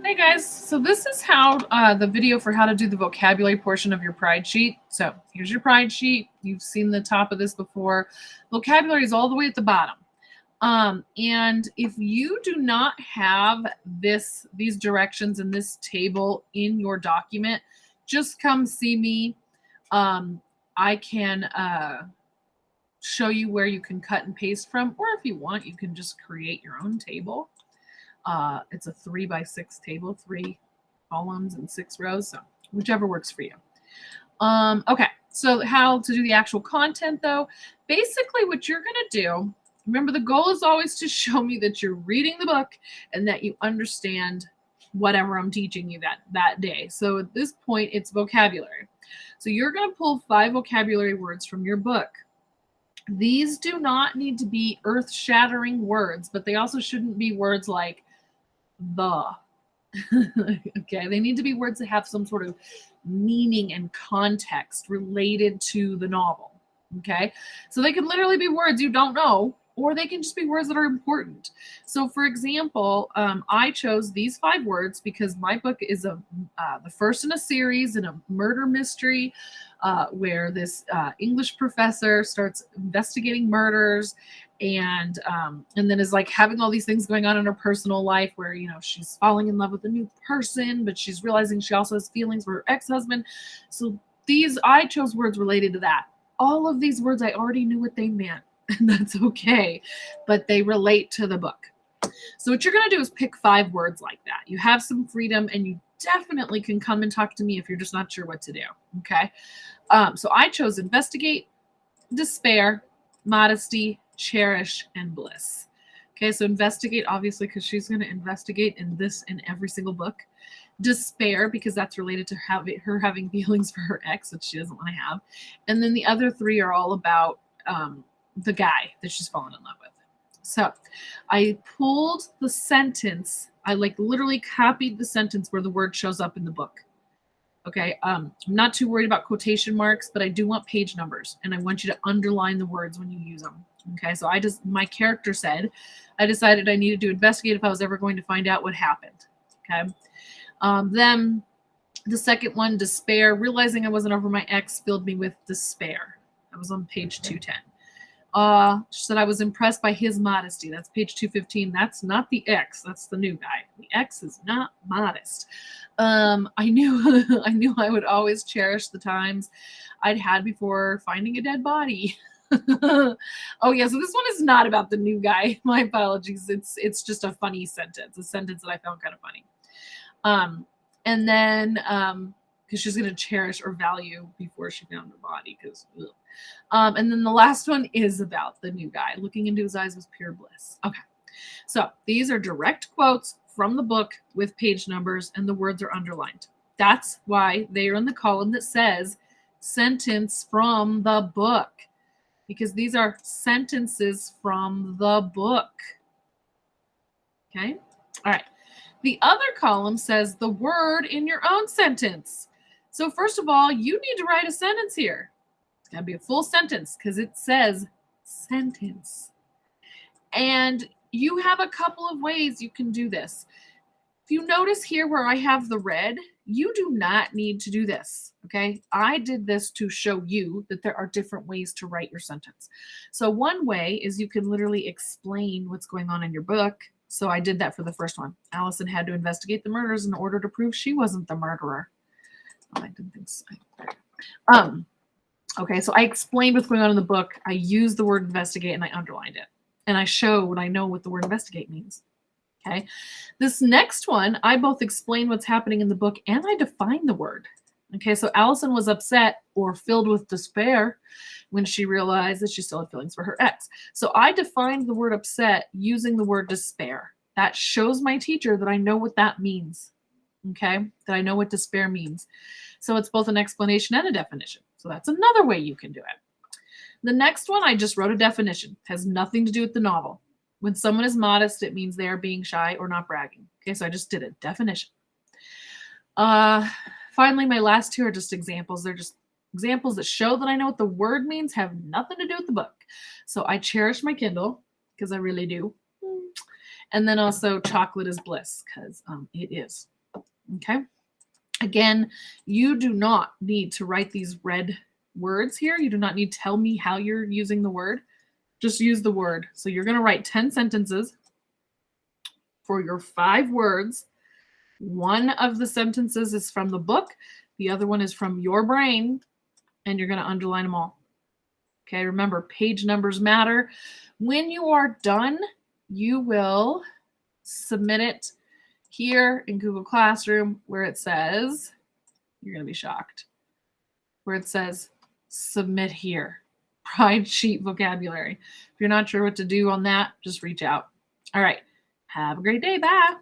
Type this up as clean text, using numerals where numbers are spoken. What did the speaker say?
Hey guys, so this is how the video for how to do the vocabulary portion of your Pride sheet. So here's your Pride sheet. You've seen the top of this before. Vocabulary is all the way at the bottom. And if you do not have these directions in this table in your document, just come see me. I can show you where you can cut and paste from, or if you want, you can just create your own table. It's a 3x6 table, 3 columns and 6 rows, so whichever works for you. Okay, so how to do the actual content though. Basically what you're gonna do, remember the goal is always to show me that you're reading the book and that you understand whatever I'm teaching you that day. So at this point, it's vocabulary. So you're gonna pull 5 vocabulary words from your book. These do not need to be earth-shattering words, but they also shouldn't be words like the. Okay, they need to be words that have some sort of meaning and context related to the novel. Okay, so they can literally be words you don't know, or they can just be words that are important. So for example, I chose these 5 words because my book is the first in a series in a murder mystery where this English professor starts investigating murders and then is like having all these things going on in her personal life where, you know, she's falling in love with a new person, but she's realizing she also has feelings for her ex-husband. So I chose words related to that. All of these words I already knew what they meant, and that's okay, but they relate to the book. So what you're going to do is pick 5 words like that. You have some freedom, and you definitely can come and talk to me if you're just not sure what to do, okay? So I chose investigate, despair, modesty, cherish, and bliss. Okay, so investigate, obviously, because she's going to investigate in this in every single book. Despair, because that's related to her having feelings for her ex that she doesn't want to have. And then the other 3 are all about the guy that she's fallen in love with. So I pulled the sentence. I literally copied the sentence where the word shows up in the book. Okay, I'm not too worried about quotation marks, but I do want page numbers, and I want you to underline the words when you use them. Okay, so my character said, I decided I needed to investigate if I was ever going to find out what happened. Okay, then the second one, despair, realizing I wasn't over my ex filled me with despair. That was on page 210. She said I was impressed by his modesty. That's page 215. That's not the ex. That's the new guy. The ex is not modest. I knew I would always cherish the times I'd had before finding a dead body. Oh yeah, so this one is not about the new guy. My apologies. It's just a funny sentence, a sentence that I found kind of funny. And then because she's going to cherish or value before she found her body. And then the last one is about the new guy. Looking into his eyes was pure bliss. Okay, so these are direct quotes from the book with page numbers, and the words are underlined. That's why they are in the column that says sentence from the book, because these are sentences from the book. Okay, all right. The other column says the word in your own sentence. So first of all, you need to write a sentence here. It's got to be a full sentence because it says sentence. And you have a couple of ways you can do this. If you notice here where I have the red, you do not need to do this, okay? I did this to show you that there are different ways to write your sentence. So one way is you can literally explain what's going on in your book. So I did that for the first one. Allison had to investigate the murders in order to prove she wasn't the murderer. Oh, I didn't think so. Okay, so I explained what's going on in the book. I used the word investigate and I underlined it. And I showed I know what the word investigate means. Okay, this next one, I both explain what's happening in the book and I define the word. Okay, so Allison was upset or filled with despair when she realized that she still had feelings for her ex. So I defined the word upset using the word despair. That shows my teacher that I know what that means. Okay, that I know what despair means. So it's both an explanation and a definition. So that's another way you can do it. The next one, I just wrote a definition. Has nothing to do with the novel. When someone is modest, it means they are being shy or not bragging. Okay, so I just did a definition. Finally, my last 2 are just examples. They're just examples that show that I know what the word means, have nothing to do with the book. So I cherish my Kindle because I really do. And then also chocolate is bliss because it is. Okay. Again, you do not need to write these red words here. You do not need to tell me how you're using the word. Just use the word. So you're going to write 10 sentences for your 5 words. One of the sentences is from the book. The other one is from your brain, and you're going to underline them all. Okay, remember, page numbers matter. When you are done, you will submit it here in Google Classroom where it says, you're going to be shocked, where it says submit here, Pride Sheet vocabulary. If you're not sure what to do on that, just reach out. All right, have a great day. Bye.